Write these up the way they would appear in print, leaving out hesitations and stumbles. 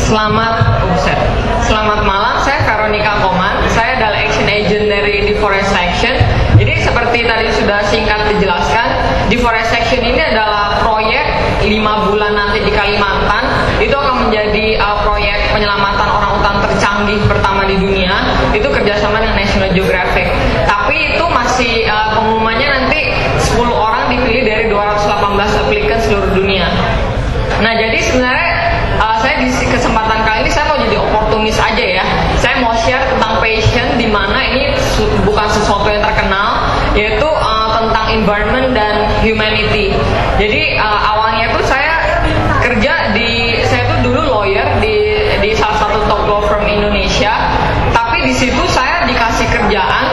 Selamat malam, saya Veronica Koman. Saya adalah Action Agent dari Deforestation. Jadi seperti tadi sudah singkat dijelaskan, Deforestation ini adalah proyek 5 bulan nanti di Kalimantan. Itu akan menjadi proyek penyelamatan orang hutan tercanggih pertama di dunia. Itu kerjasama dengan National Geographic. Tapi itu masih pengumumannya nanti 10 orang dipilih dari 218 applicant seluruh dunia. Nah, jadi sebenarnya saya di kesempatan kali ini saya mau jadi oportunis aja ya. Saya mau share tentang passion, di mana ini bukan sesuatu yang terkenal, yaitu tentang environment dan humanity. Jadi awalnya itu saya kerja saya tuh dulu lawyer di salah satu top law firm Indonesia. Tapi di situ saya dikasih kerjaan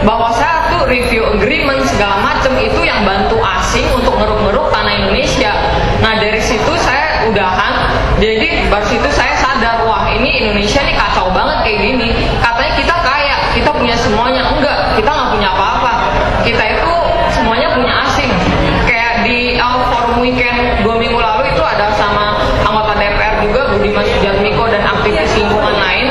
bahwa saya tuh review agreement segala macam itu yang bantu asing untuk ngeruk-ngeruk tanah Indonesia. Nah, dari situ saya udahan. Jadi baru situ saya sadar, wah ini Indonesia nih kacau banget kayak gini. Katanya kita kaya, kita punya semuanya. Enggak, kita nggak punya apa-apa. Kita itu semuanya punya asing. Kayak di forum weekend 2 minggu lalu itu ada sama anggota DPR juga, Budiman Sujatmiko dan aktivis lingkungan lain.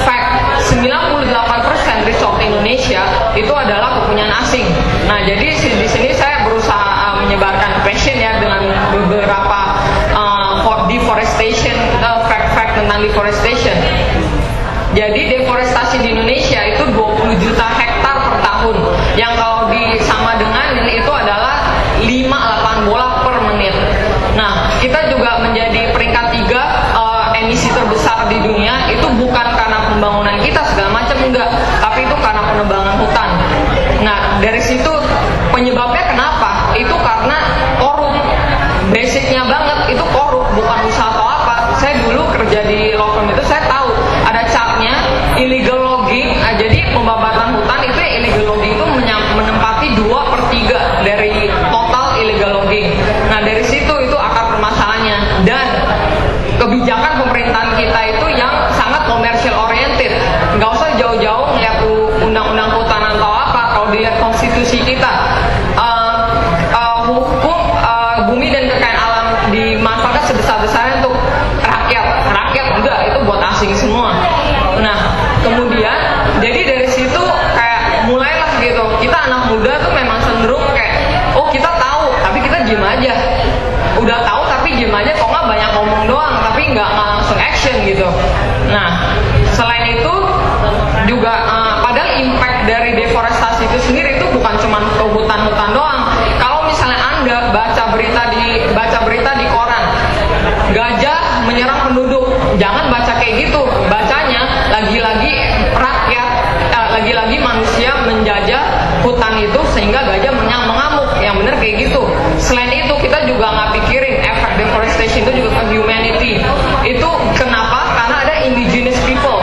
Fact, 98% resort Indonesia itu adalah kepunyaan asing. Nah, jadi di sini saya berusaha menyebarkan passion ya dengan beberapa deforestation, fact tentang deforestation. Jadi deforestasi di Indonesia itu 20 juta hektar per tahun, yang kalau sama dengan ini itu adalah 5-8 bola per menit. Nah, kita juga menjadi peringkat 3 emisi terbesar di dunia. Itu bukan karena pembangunan kita segala macam, enggak, tapi itu karena penebangan hutan. Nah, dari situ penyebabnya kenapa? Itu karena korup. Basicnya banget itu korup, bukan usaha atau apa. Saya dulu kerja di law firm itu, saya tahu ada chartnya illegal logging. Jadi pembabatan hutan itu illegal logging itu menempati 2/3 dari total illegal logging. Nah, dari situ itu akar permasalahannya. Dan kebijakan pemerintahan kita itu yang sangat commercial oriented. Nggak usah jauh-jauh ngeliat undang-undang hutan atau apa. Kalau dilihat konstitusi kita, hukum bumi dan kekayaan alam dimanfaatkan sebesar-besarnya untuk rakyat enggak, itu buat asing semua. Nah, kemudian jadi dari situ kayak mulailah gitu, kita anak muda tuh memang cenderung kayak, oh kita tahu tapi kita diem aja, udah tahu tapi diem aja, kok nggak banyak ngomong doang tapi nggak langsung action gitu. Nah, selain itu juga padahal impact dari deforestasi itu sendiri itu bukan cuma ke hutan-hutan doang. Kalau misalnya Anda baca berita di koran, gajah menyerang penduduk, jangan baca kayak gitu. Bacanya lagi-lagi rakyat, lagi-lagi manusia menjajah hutan itu sehingga gajah mengamuk. Yang bener kayak gitu. Selain itu kita juga nggak pikirin efek deforestation itu juga ke humanity. Itu kenapa? Karena ada indigenous people.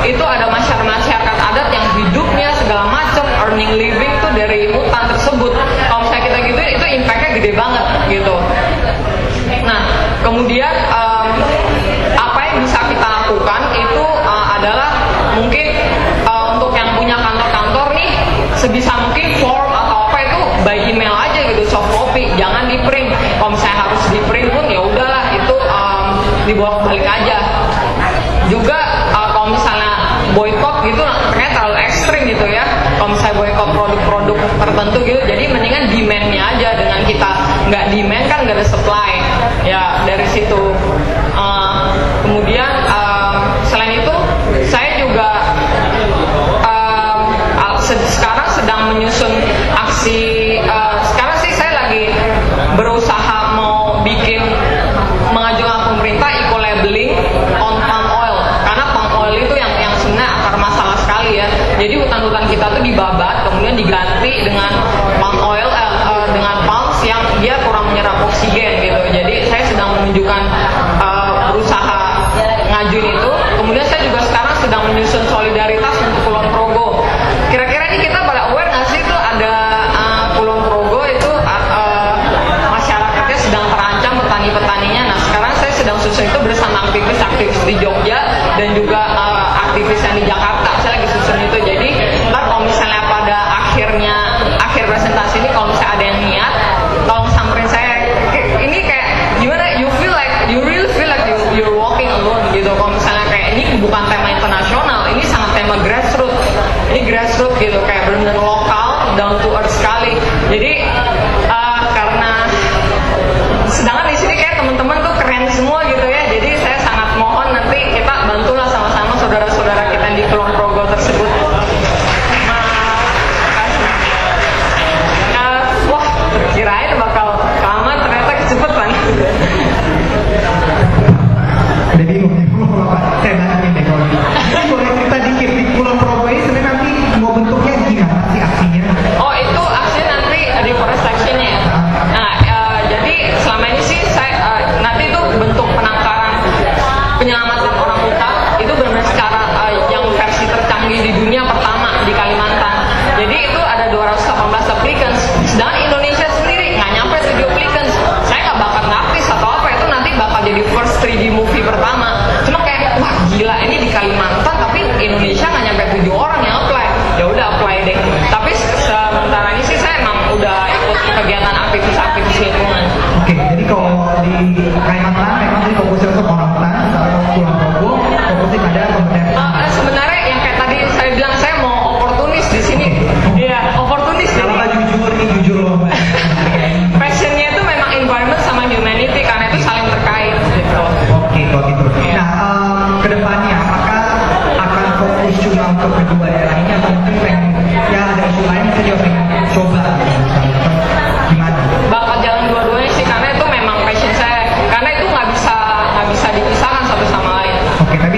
Itu ada masyarakat adat yang hidupnya segala macam, earning living tuh dari hutan tersebut. Kalau misalnya kita gitu, itu impactnya gede banget gitu. Nah, kemudian apa yang bisa kita lakukan itu adalah mungkin untuk yang punya kantor-kantor nih, sebisa mungkin form atau apa itu by email aja gitu, soft copy, jangan di print. Kalau misalnya harus di print pun ya udahlah, itu dibolak-balik aja. Juga kalau misalnya boykot gitu ternyata terlalu ekstrim gitu ya. Kalau misalnya boykot produk-produk tertentu gitu, jadi mendingan demand-nya aja. Dengan kita nggak demand kan nggak ada supply ya, dari situ. Kemudian selain itu saya juga sekarang sedang menyusun aksi. Sekarang sih saya lagi berusaha mau mengajukan pemerintah eco-labeling on palm oil, karena palm oil itu yang sebenarnya akar masalah sekali ya. Jadi hutan-hutan kita tuh dibabat kemudian diganti dengan palm oil, dengan palms yang dia kurang menyerap oksigen gitu. Jadi saya sedang menunjukkan berusaha ngajuin itu. Kemudian saya juga sekarang sedang menyusun solidaritas untuk Kulon Progo. Kira-kira ini kita pada aware nggak sih tuh ada Kulon Progo itu masyarakatnya sedang terancam, petani-petaninya. Nah, sekarang saya sedang susun itu bersama aktivis di Jogja dan juga aktivis yang di Jakarta. Saya lagi susun itu. Jadi ntar kalau misalnya pada akhir presentasi ini, kalau misalnya ada yang niat, tolong samperin saya. Ini kayak gimana? You really feel like you're walking alone gitu. Kalau misalnya kayak ini bukan tema internasional, ini sangat tema grassroots. Ini grassroots gitu, kayak benar-benar lokal, down to earth sekali. Jadi karena sedangkan di sini kayak teman-teman tuh keren semua gitu ya. Jadi saya sangat mohon nanti kita bantulah sama-sama saudara-saudara kita di Kulon Progo tersebut. Wah, kirain bakal lama, ternyata kecepatan. Udah bingung nih, saya nanya deh kalau gitu. Boleh cerita dikit di Kulon Progo ini sebenarnya nanti mau bentuknya gimana sih aksinya? Oh, itu aksinya nanti di forest action-nya ya. Nah, jadi selama ini sih saya nanti itu bentuk penangkaran penyelamatan orang hutan itu benar-benar secara yang versi tercanggih di dunia pertama di Kalimantan. Jadi itu ada 218 applicants. Sedangkan Indonesia sendiri nggak nyampe 7 applicants. Saya nggak bakal ngapis atau apa, itu nanti bakal jadi first 3D movie pertama. Cuma kayak wah gila, ini di Kalimantan tapi Indonesia nggak nyampe 7 orang yang apply. Ya udah apply deh. Tapi sementara ini sih saya emang udah ikut kegiatan aktivis lingkungan. Oke, jadi kalau di Kalimantan memang tadi fokusnya untuk orang hutan, kalau Kulon Progo fokusnya pada pemberdayaan. Sebenarnya yang kayak tadi saya bilang, saya mau oportunis di sini. Iya, oportunis. Kalau nggak jujur nih, jujur loh Mbak. Passionnya itu memang environment sama humanity karena itu saling terkait gitu. Oke, kalau gitu. Nah, kedepannya apakah akan fokus cuma untuk kedua daerah ini atau mungkin pengen ya ada isu lain kita juga pengen coba gitu, gimana? Bakal jalan dua-duanya sih karena itu memang passion saya. Karena itu nggak bisa dipisahkan satu sama lain. Oke, tapi